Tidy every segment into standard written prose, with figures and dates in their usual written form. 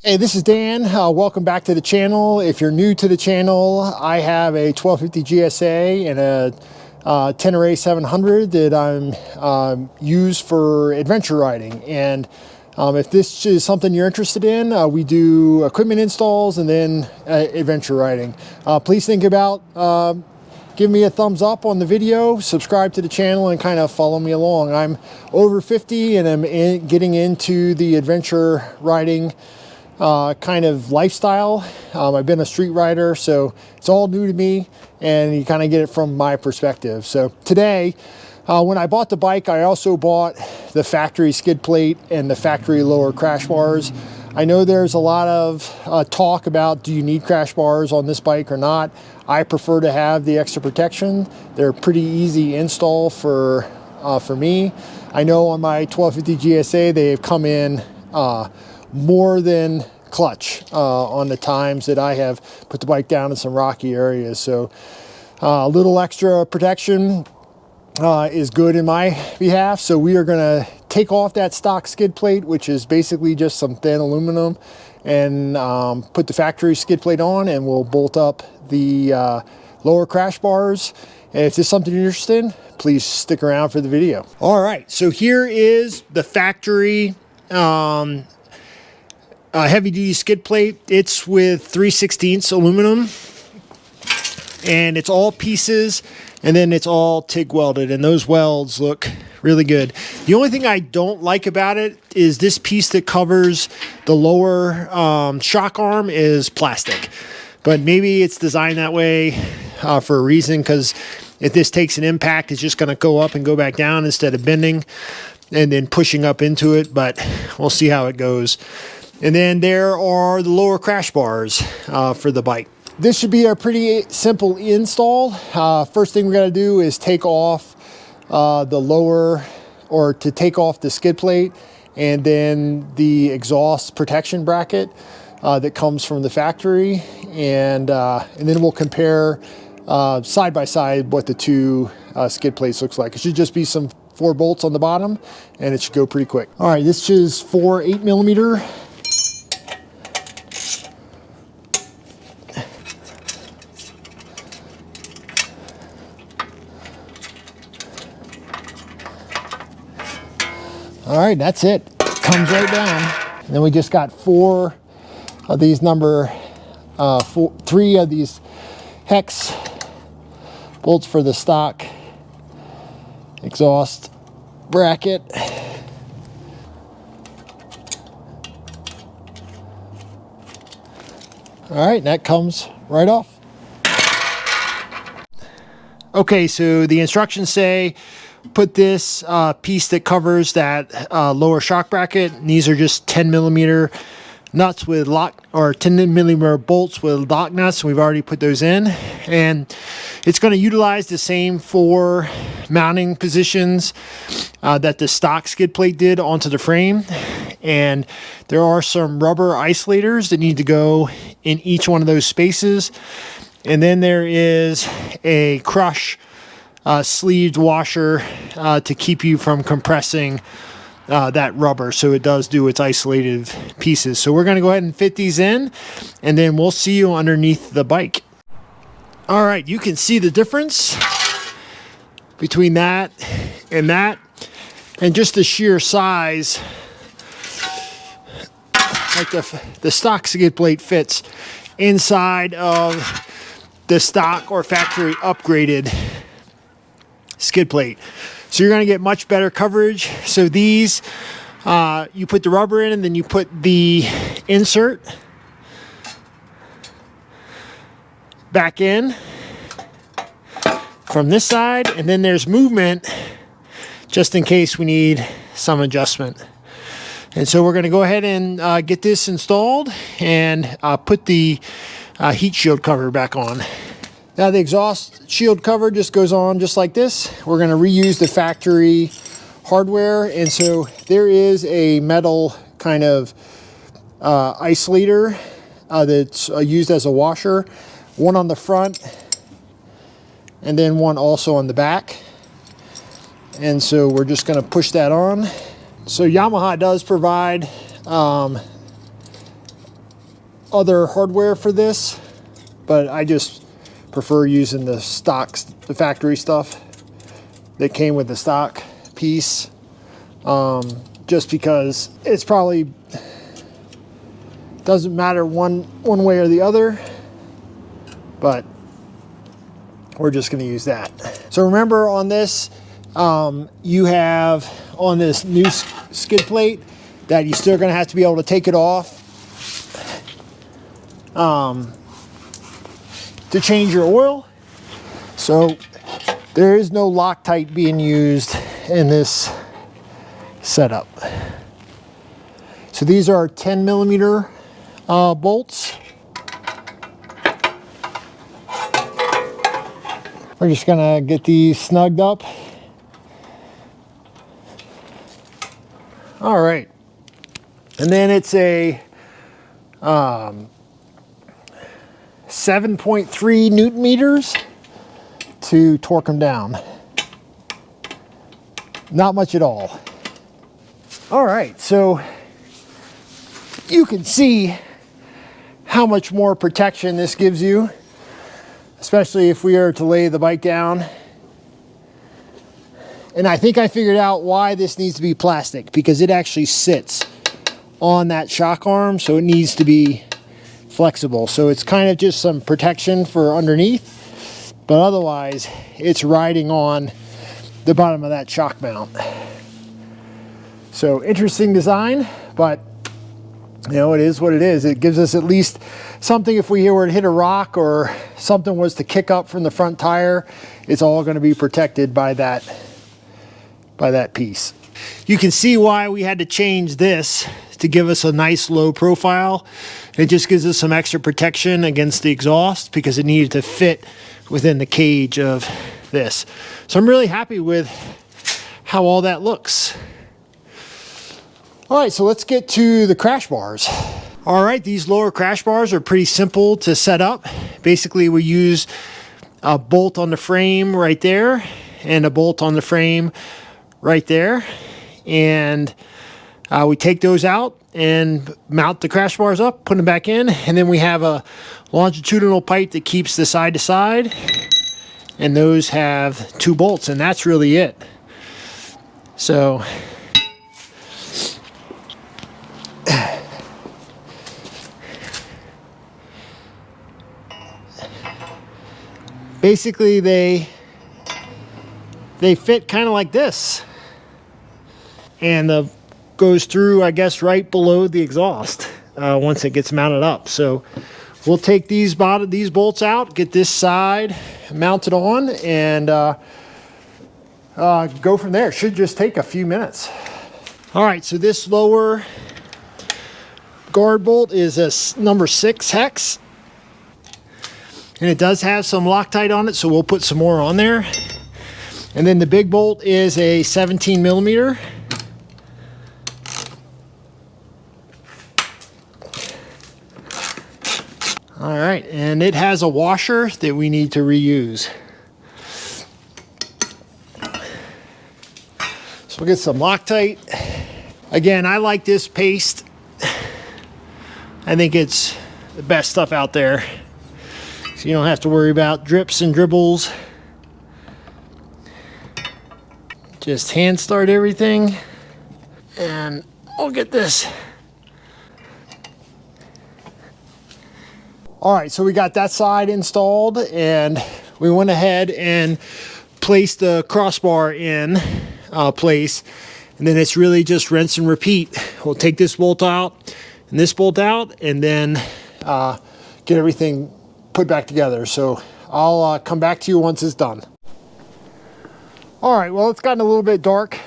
Hey, this is Dan. Welcome back to the channel. If you're new to the channel, I have a 1250 GSA and a Tenere 700 that I'm use for adventure riding. And if this is something you're interested in, we do equipment installs and then adventure riding. Please think about give me a thumbs up on the video, subscribe to the channel, and kind of follow me along. I'm over 50 and I'm getting into the adventure riding kind of lifestyle. I've been a street rider, so it's all new to me, and you kind of get it from my perspective. So today, when I bought the bike, I also bought the factory skid plate and the factory lower crash bars. I know there's a lot of talk about, do you need crash bars on this bike or not? I prefer to have the extra protection. They're pretty easy install for me. I know on my 1250 GSA, they've come in more than clutch on the times that I have put the bike down in some rocky areas. So a little extra protection is good in my behalf. So we are going to take off that stock skid plate, which is basically just some thin aluminum, and put the factory skid plate on, and we'll bolt up the lower crash bars. And if there's something you're interested in, please stick around for the video. All right, so here is the factory heavy duty skid plate. It's with 3/16 aluminum, and it's all pieces, and then it's all TIG welded, and those welds look really good. The only thing I don't like about it is this piece that covers the lower shock arm is plastic, but maybe it's designed that way for a reason, because if this takes an impact, it's just going to go up and go back down instead of bending and then pushing up into it, but we'll see how it goes. And then there are the lower crash bars for the bike. This should be a pretty simple install. First thing we got to do is take off the lower, or to take off the skid plate, and then the exhaust protection bracket that comes from the factory, and then we'll compare side by side what the two skid plates looks like. It should just be some 4 bolts on the bottom, and it should go pretty quick. All right, this is 4 8mm. All right, that's it. Comes right down. And then we just got 4 of these 3 of these hex bolts for the stock exhaust bracket. All right, that comes right off. Okay, so the instructions say put this piece that covers that lower shock bracket, and these are just 10mm nuts with lock, or 10mm bolts with lock nuts. We've already put those in, and it's going to utilize the same 4 mounting positions that the stock skid plate did onto the frame. And there are some rubber isolators that need to go in each one of those spaces, and then there is a crush sleeved washer to keep you from compressing that rubber, so it does do its isolated pieces. So we're going to go ahead and fit these in, and then we'll see you underneath the bike. All right, you can see the difference between that, and just the sheer size. Like the stock skid plate fits inside of the stock or factory upgraded skid plate, so you're going to get much better coverage. So these you put the rubber in, and then you put the insert back in from this side, and then there's movement just in case we need some adjustment. And so we're going to go ahead and get this installed, and put the heat shield cover back on. Now the exhaust shield cover just goes on just like this. We're going to reuse the factory hardware, and so there is a metal kind of isolator that's used as a washer, one on the front and then one also on the back. And so we're just going to push that on. So Yamaha does provide other hardware for this, but I just prefer using the stocks, the factory stuff that came with the stock piece, just because it's probably doesn't matter one way or the other, but we're just going to use that. So remember on this, you have on this new skid plate that you're still going to have to be able to take it off to change your oil. So there is no Loctite being used in this setup. So these are 10 millimeter bolts. We're just gonna get these snugged up. All right, and then it's a 7.3 Newton meters to torque them down. Not much at all. All right, so you can see how much more protection this gives you, especially if we are to lay the bike down. And I think I figured out why this needs to be plastic, because it actually sits on that shock arm, so it needs to be flexible. So it's kind of just some protection for underneath, but otherwise it's riding on the bottom of that shock mount. So interesting design, but you know, it is what it is. It gives us at least something if we were to hit a rock or something was to kick up from the front tire, it's all going to be protected by that piece. You can see why we had to change this to give us a nice low profile. It just gives us some extra protection against the exhaust because it needed to fit within the cage of this. So I'm really happy with how all that looks. All right, so let's get to the crash bars. All right, these lower crash bars are pretty simple to set up. Basically, we use a bolt on the frame right there and a bolt on the frame right there. And we take those out and mount the crash bars up, put them back in, and then we have a longitudinal pipe that keeps the side to side. And those have 2 bolts, and that's really it. So basically they fit kind of like this, and the goes through, I guess, right below the exhaust once it gets mounted up. So we'll take these bolts out, get this side mounted on, and go from there. Should just take a few minutes. All right, so this lower guard bolt is a number 6 hex, and it does have some Loctite on it, so we'll put some more on there. And then the big bolt is a 17 millimeter. All right, and it has a washer that we need to reuse. So we'll get some Loctite. Again, I like this paste. I think it's the best stuff out there. So you don't have to worry about drips and dribbles. Just hand start everything. And we'll get this. All right, so we got that side installed, and we went ahead and placed the crossbar in place, and then it's really just rinse and repeat. We'll take this bolt out and this bolt out, and then get everything put back together. So I'll come back to you once it's done. All right, well, it's gotten a little bit dark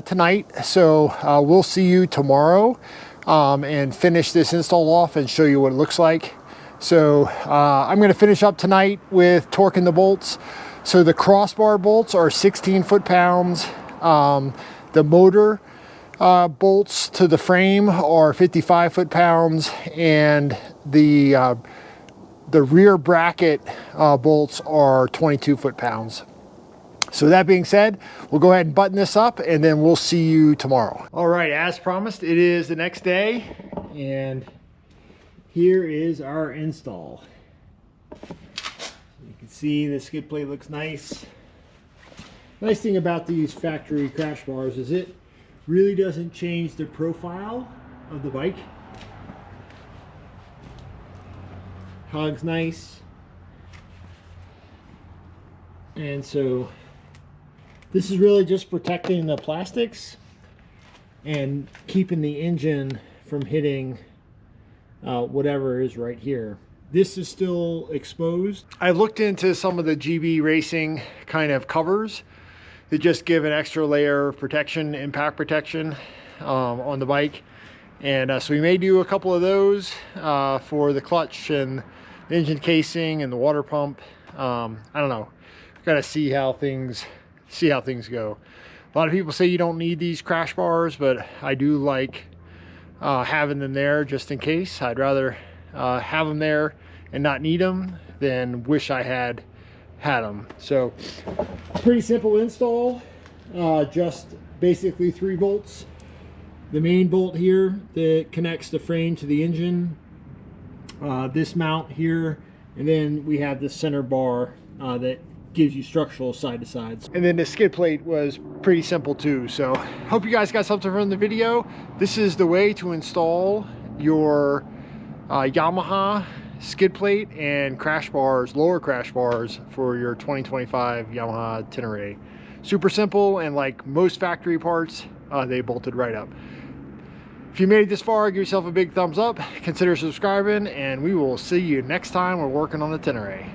tonight, so we'll see you tomorrow and finish this install off and show you what it looks like. So I'm going to finish up tonight with torquing the bolts. So the crossbar bolts are 16 foot-pounds. The motor bolts to the frame are 55 foot-pounds, and the rear bracket bolts are 22 foot-pounds. So that being said, we'll go ahead and button this up, and then we'll see you tomorrow. All right, as promised, it is the next day, and here is our install. You can see the skid plate looks nice. Nice thing about these factory crash bars is it really doesn't change the profile of the bike. Hog's nice. And so this is really just protecting the plastics and keeping the engine from hitting whatever is right here. This is still exposed. I looked into some of the GB Racing kind of covers that just give an extra layer of protection, impact protection on the bike. And so we may do a couple of those for the clutch and the engine casing and the water pump. I don't know. Gotta see how things go. A lot of people say you don't need these crash bars, but I do like having them there just in case. I'd rather have them there and not need them than wish I had them. So pretty simple install, just basically 3 bolts. The main bolt here that connects the frame to the engine, this mount here, and then we have the center bar that gives you structural side to sides. And then the skid plate was pretty simple too. So hope you guys got something from the video. This is the way to install your Yamaha skid plate and crash bars, lower crash bars for your 2025 Yamaha Tenere. Super simple, and like most factory parts, they bolted right up. If you made it this far, give yourself a big thumbs up, consider subscribing, and we will see you next time we're working on the Tenere.